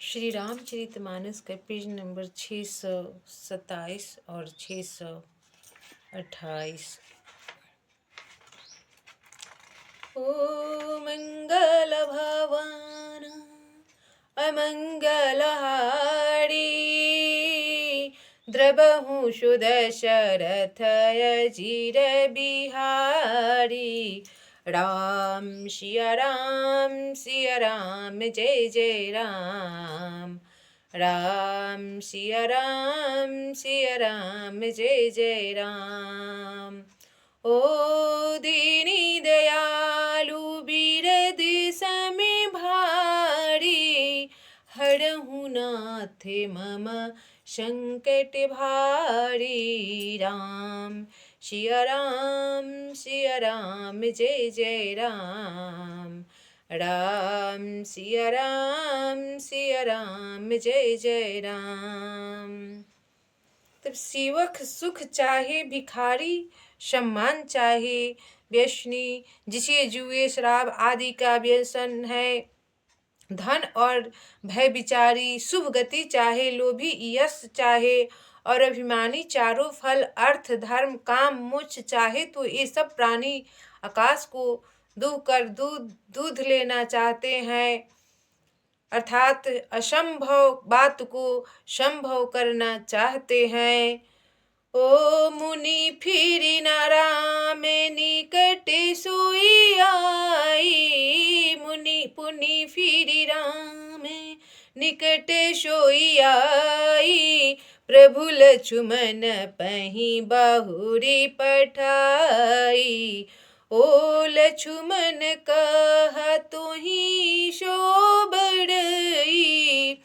श्री रामचरितमानस का page number 627 और 628। ओ मंगल भवन अमंगलहारी, द्रबहु सुदशरथ अजिर बिहारी। राम सिया राम जय जय राम। राम सिया राम जय जय राम। ओ दीनी दयालु बिरद समे भारी, हरहु नाथ मम संकट भारी। राम सिया राम जय जय राम। राम सिया राम जय जय राम। तब सेवक सुख चाहे भिखारी, सम्मान चाहे व्यसनी, जिसे जुए शराब आदि का व्यसन है, धन और भय विचारी, शुभ गति चाहे लोभी, यश चाहे और अभिमानी, चारों फल अर्थ धर्म काम मोक्ष चाहे, तो ये सब प्राणी आकाश को दूध कर दूध लेना चाहते हैं, अर्थात असंभव बात को संभव करना चाहते हैं। ओ मुनि फिरी न राम निकट सोई आई, मुनि पुनि फिरी राम निकट सोई आई, प्रभु लक्ष्मण पहि बहुरी पठाई। ओ लक्ष्मण कह तुहि सो बड़ई,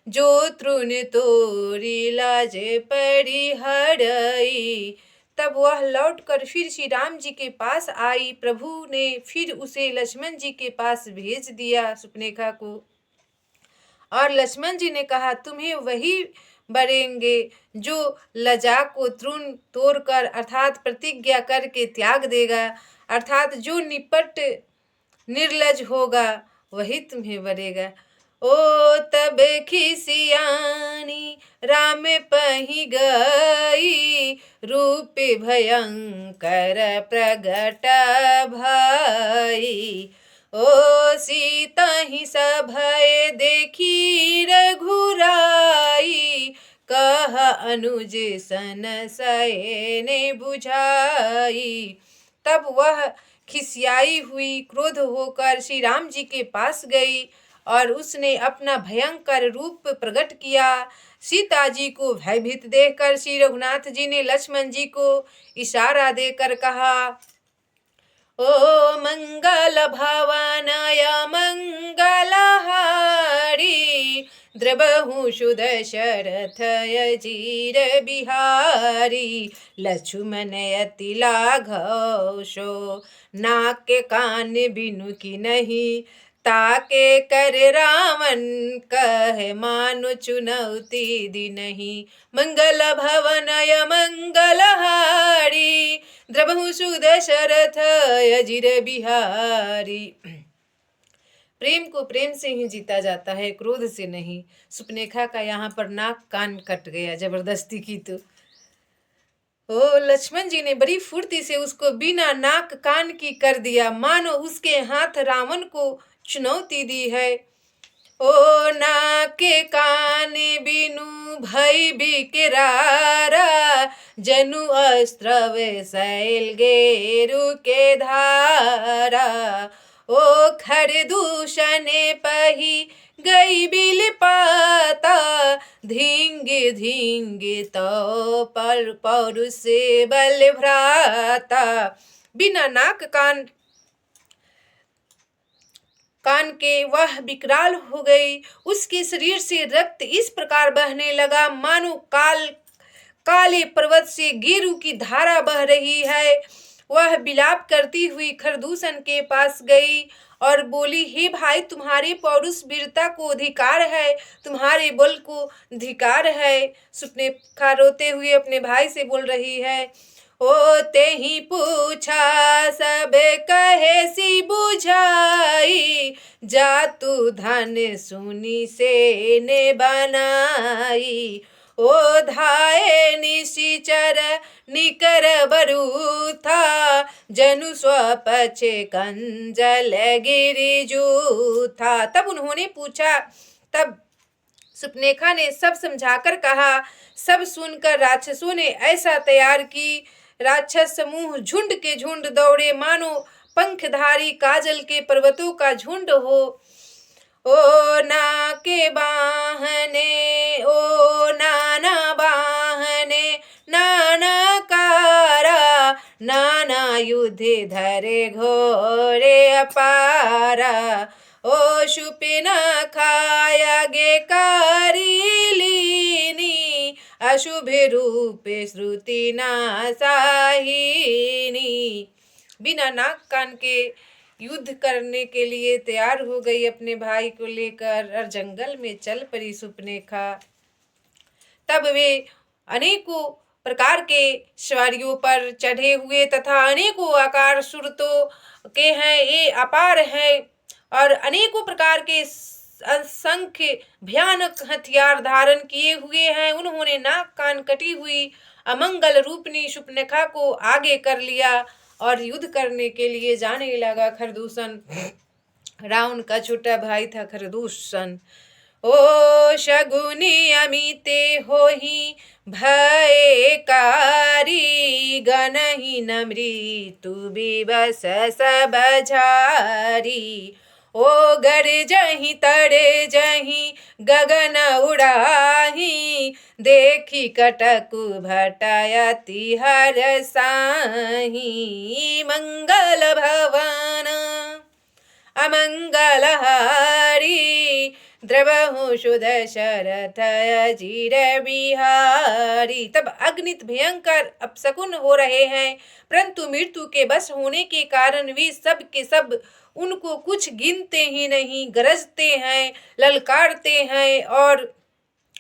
जो तृण तोरी लाज परिहरई। तब वह लौटकर फिर श्री राम जी के पास आई। प्रभु ने फिर उसे लक्ष्मण जी के पास भेज दिया सुपनेखा को, और लक्ष्मण जी ने कहा तुम्हें वही बरेंगे जो लज्जा को तृण तोड़कर अर्थात प्रतिज्ञा करके त्याग देगा, अर्थात जो निपट निर्लज होगा वही तुम्हें बरेगा। ओ तब खिसियानी राम पहि गई, रूप भयंकर प्रगट भई। ओ सीता ही सभय देखी रघुराई, कह अनुज सन सयने बुझाई। तब वह खिसियाई हुई क्रोध होकर श्री राम जी के पास गई और उसने अपना भयंकर रूप प्रकट किया। सीता जी को भयभीत देखकर श्री रघुनाथ जी ने लक्ष्मण जी को इशारा देकर कहा, ओ मंगल भवनय मंगलहारी, द्रबहु सुदशरथ अजिर बिहारी। लक्ष्मण अति लाघव सो नाके कान बिनु की नहीं, ताके कर रावण कह मानो चुनौती दीनहि। मंगल भवनय मंगलहारी, द्रबहु सुदशरथ अजिर बिहारी। प्रेम को प्रेम से ही जीता जाता है, क्रोध से नहीं। सुपनेखा का यहाँ पर नाक कान कट गया, जबरदस्ती की तो। ओ लक्ष्मण जी ने बड़ी फुर्ती से उसको बिना नाक कान की कर दिया, मानो उसके हाथ रावण को चुनौती दी है। ओ नाके कान बिनु भई बिकरारा, जनु अस्त्रव शैल गेरु के धारा। ओ खरदूषण पही गई बिल पाता, धींग धींग तो पर पौरुष बल भ्राता। बिना नाक कान के वह विकराल हो गई। उसके शरीर से रक्त इस प्रकार बहने लगा मानो काले पर्वत से गेरू की धारा बह रही है। वह विलाप करती हुई खरदूषण के पास गई और बोली, हे भाई, तुम्हारे पौरुष वीरता को अधिकार है, तुम्हारे बल को धिकार है। सुपनेखा रोते हुए अपने भाई से बोल रही है, होते ही पूछा सब कहे सी बुझाई, जातु धन सुनी से ने बनाई। ओ धाये निशिचर निकर बरू था, जनु स्वपछे कंजल गिरि जूथा। तब उन्होंने पूछा, तब सुपनेखा ने सब समझाकर कहा। सब सुनकर राक्षसों ने ऐसा तैयार की, राक्षस समूह झुंड के झुंड दौड़े, मानो पंखधारी काजल के पर्वतों का झुंड हो। ओ ना के बाहने, ओ नाना बाहने, नाना कारा, नाना युद्ध धरे घोरे अपारा। ओ शूर्पणखा गे कारी लीनी, अशुभ रूप श्रुति नासाहिनी। बिना नाक कान के युद्ध करने के लिए तैयार हो गई अपने भाई को लेकर, और जंगल में चल पड़ी सुपनेखा। तब वे अनेकों प्रकार के सवारियों पर चढ़े हुए तथा अनेकों आकार सूरतों के हैं, ये अपार है, और अनेकों प्रकार के असंख्य भयानक हथियार धारण किए हुए हैं। उन्होंने नाक कान कटी हुई अमंगल रूपनी शूर्पणखा को आगे कर लिया और युद्ध करने के लिए जाने लगा खरदूषण। रावण का छोटा भाई था खरदूषण। ओ शगुनी अमिते होही भयकारी, गनहि न मृत्यु विवश सब झारी। ओ गरजहि तड़े जहि गगन उड़ाही, देखी कटकु भटयति हरसाही। मंगल भवन अमंगलहारी, द्रवहु सुदशरथ अजिर बिहारी। तब अगणित भयंकर अपशकुन हो रहे हैं, परंतु मृत्यु के बस होने के कारण वे सब के सब उनको कुछ गिनते ही नहीं, गरजते हैं, ललकारते हैं और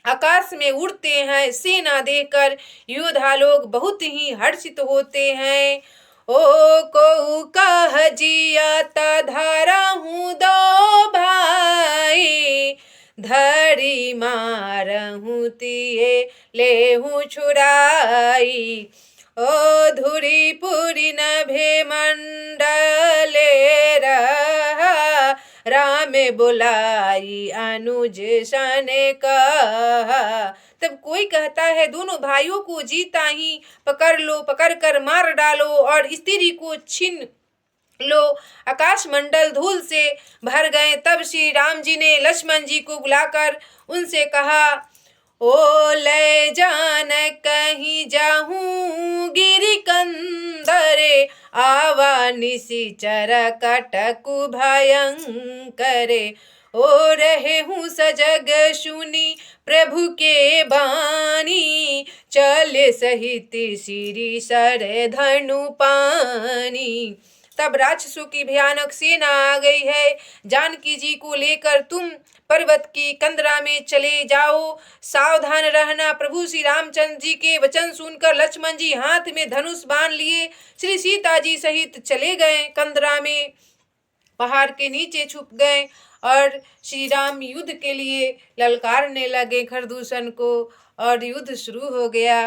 आकाश में उड़ते हैं। सेना देखकर योद्धा लोग बहुत ही हर्षित होते हैं। ओ को कह जियाता धारा हूँ दो भाई, धरी मारहूँ तिये लेहूँ छुड़ाई। ओ धुरी पुरी नभे मंडले रहा, राम बुलाई अनुज सने कहा। तब कोई कहता है, दोनों भाइयों को जीता ही पकड़ लो, पकड़ कर मार डालो और स्त्री को छीन लो। आकाश मंडल धूल से भर गए। तब श्री राम जी ने लक्ष्मण जी को बुलाकर उनसे कहा, ओ ले जान कहीं जाहूँ गिरि कंदरे, आवा निशिचर कटकु भयंकरे। ओ रहे हूँ सजग सुनी प्रभु के बानी, चले सहित सिरी सर धनु पानी। तब राक्षसों की भयानक सेना आ गई है। जानकी जी को लेकर तुम पर्वत की कंदरा में चले जाओ, सावधान रहना। प्रभु श्री रामचंद्र जी के वचन सुनकर लक्ष्मण जी हाथ में धनुष बांध लिए श्री सीता जी सहित चले गए कंदरा में, पहाड़ के नीचे छुप गए और श्री राम युद्ध के लिए ललकारने लगे खरदूषण को और युद्ध शुरू हो गया।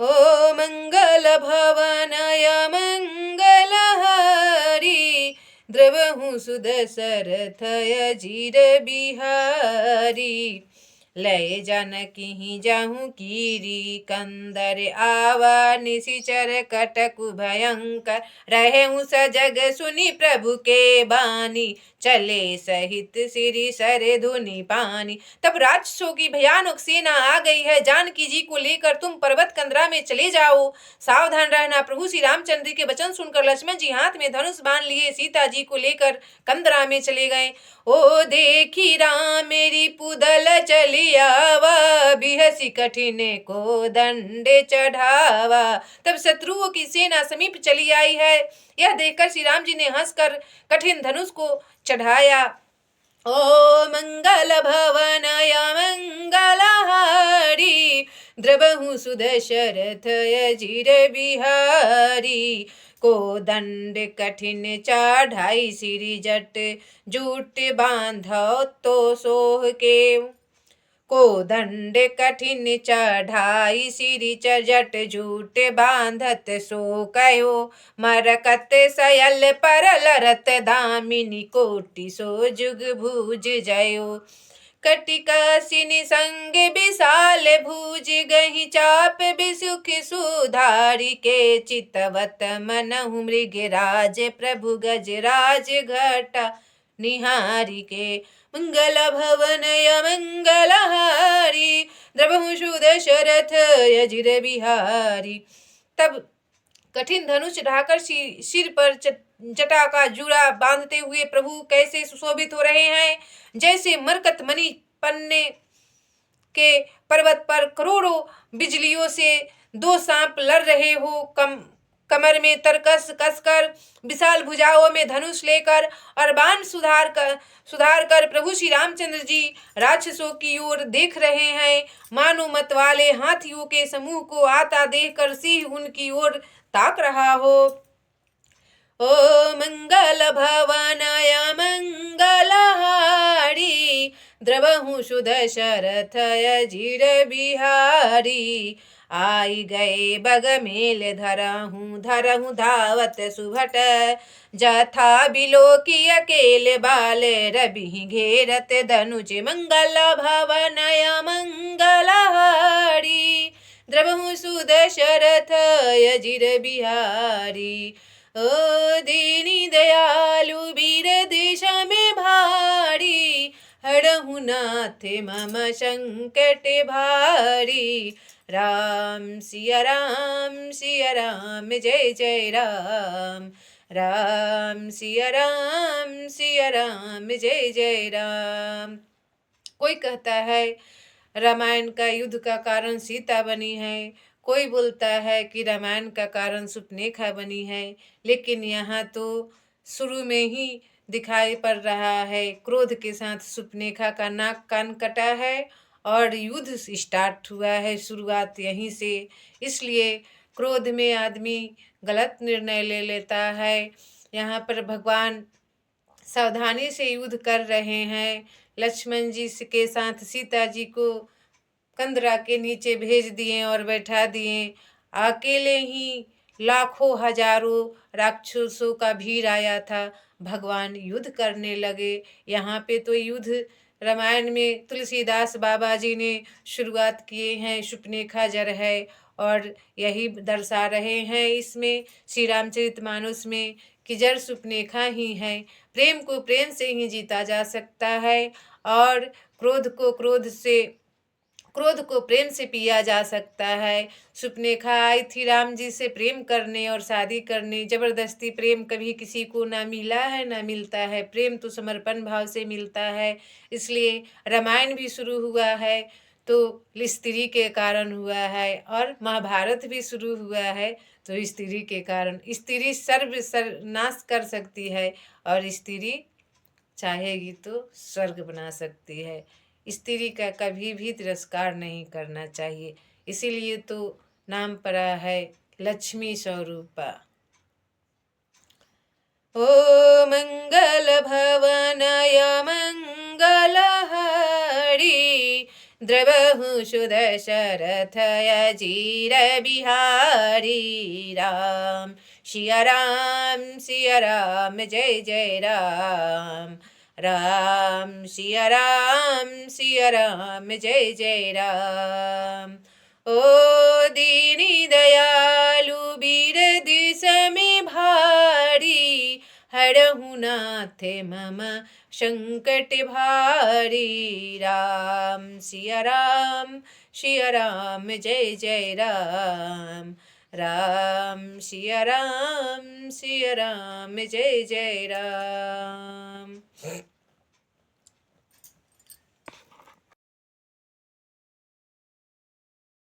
ओ मंगल भवनय मंगलहारी, द्रवहु सुदशरथ अजिर बिहारी। लय जानकी जाहूँ कीरी कंदर, आवा निशिचर कटकु भयंकर। रहूँ सजग सुनी प्रभु के बानी, चले सहित सिरी सरे धुनि पानी। तब राक्षसों की भयानक सेना आ गई है। जानकी जी को लेकर तुम पर्वत कंदरा में चले जाओ, सावधान रहना। प्रभु श्री रामचंद्र के वचन सुनकर लक्ष्मण जी हाथ में धनुष बांध लिए सीता जी को लेकर कंदरा में चले गए। ओ देखी राम मेरी पुदल चली आवा, बिहसी कठिन को दंडे चढ़ावा। तब शत्रुओं की सेना समीप चली आई है। यह देखकर श्री राम जी ने हंसकर कठिन धनुष को चढ़ाया। ओ मंगल भवनय मंगलहारी, द्रव द्रवहु सुदशरथ अजिर बिहारी। को दंड कठिन चढ़ाई सिरि जट जूट बांधो तो सोह के। को दंड कठिन चढ़ाई सिरि जट जूट बांधत सो कहो। मरकत सयल पर लरत दामिनी कोटि सो जुग भूज जयो। कटिकासिनी संग विशाल भूज गहि चाप बिसुख सुधारी के। चितवत मनहु मृगराज प्रभु गजराज घटा निहारी के। मंगल भवन मंगलहारी द्रवहु सुदशरथ अजिर बिहारी। तब कठिन धनुष ढाकर सिर पर जटा का जूड़ा बांधते हुए प्रभु कैसे सुशोभित हो रहे हैं, जैसे मरकत मणि पन्ने के पर्वत पर करोड़ों बिजलियों से दो सांप लड़ रहे हो। कमर में तरकस कसकर, विशाल भुजाओं में धनुष लेकर और बाण सुधार कर प्रभु श्री रामचंद्र जी राक्षसों की ओर देख रहे हैं। मानो मत वाले हाथियों के समूह को आता देखकर सिंह उनकी ओर ताक रहा हो। ओ मंगल भवनाय मंगलहारी द्रवहु सुदशरथ अजिर बिहारी। आई गए बगमेल धरहु धावत सुभट जथा बिलोकी अकेले बाल रवि घेरत धनुज। मंगल भवनाय मंगलहारी द्रवहु सुदशरथ अजिर बिहारी। ओ दीनी दयालु वीर देश में भारी हरहु नाथ मम संकट भारी। राम सिया राम जय जय राम। राम सिया राम जय जय राम। कोई कहता है रामायण का युद्ध का कारण सीता बनी है, कोई बोलता है कि रामायण का कारण सुपनेखा बनी है। लेकिन यहाँ तो शुरू में ही दिखाई पड़ रहा है क्रोध के साथ सुपनेखा का नाक कान कटा है और युद्ध स्टार्ट हुआ है, शुरुआत यहीं से। इसलिए क्रोध में आदमी गलत निर्णय ले लेता है। यहाँ पर भगवान सावधानी से युद्ध कर रहे हैं। लक्ष्मण जी के साथ सीता जी को कंदरा के नीचे भेज दिए और बैठा दिए। अकेले ही लाखों हजारों राक्षसों का भीड़ आया था, भगवान युद्ध करने लगे। यहाँ पे तो युद्ध रामायण में तुलसीदास बाबा जी ने शुरुआत किए हैं, सुपनेखा जर है और यही दर्शा रहे हैं इसमें श्री रामचरितमानस में कि जर सुपनेखा ही है। प्रेम को प्रेम से ही जीता जा सकता है और क्रोध को प्रेम से पिया जा सकता है। सुपनेखा आई थी राम जी से प्रेम करने और शादी करने। जबरदस्ती प्रेम कभी किसी को ना मिला है ना मिलता है। प्रेम तो समर्पण भाव से मिलता है। इसलिए रामायण भी शुरू हुआ है तो स्त्री के कारण हुआ है और महाभारत भी शुरू हुआ है तो स्त्री के कारण। स्त्री सर्वनाश कर सकती है और स्त्री चाहेगी तो स्वर्ग बना सकती है। स्त्री का कभी भी तिरस्कार नहीं करना चाहिए। इसीलिए तो नाम पड़ा है लक्ष्मी स्वरूपा। ओ मंगल भवनाय मंगलहारी द्रवहु सुदशरथ अजिर बिहारी। राम सिया राम जय जय राम। राम सिया राम जय जय राम। ओ दीनी दयालु वीर दिस में भारी हरहु नाथ मम संकट भारी। राम सिया राम जय जय राम। राम सिया राम जय जय राम।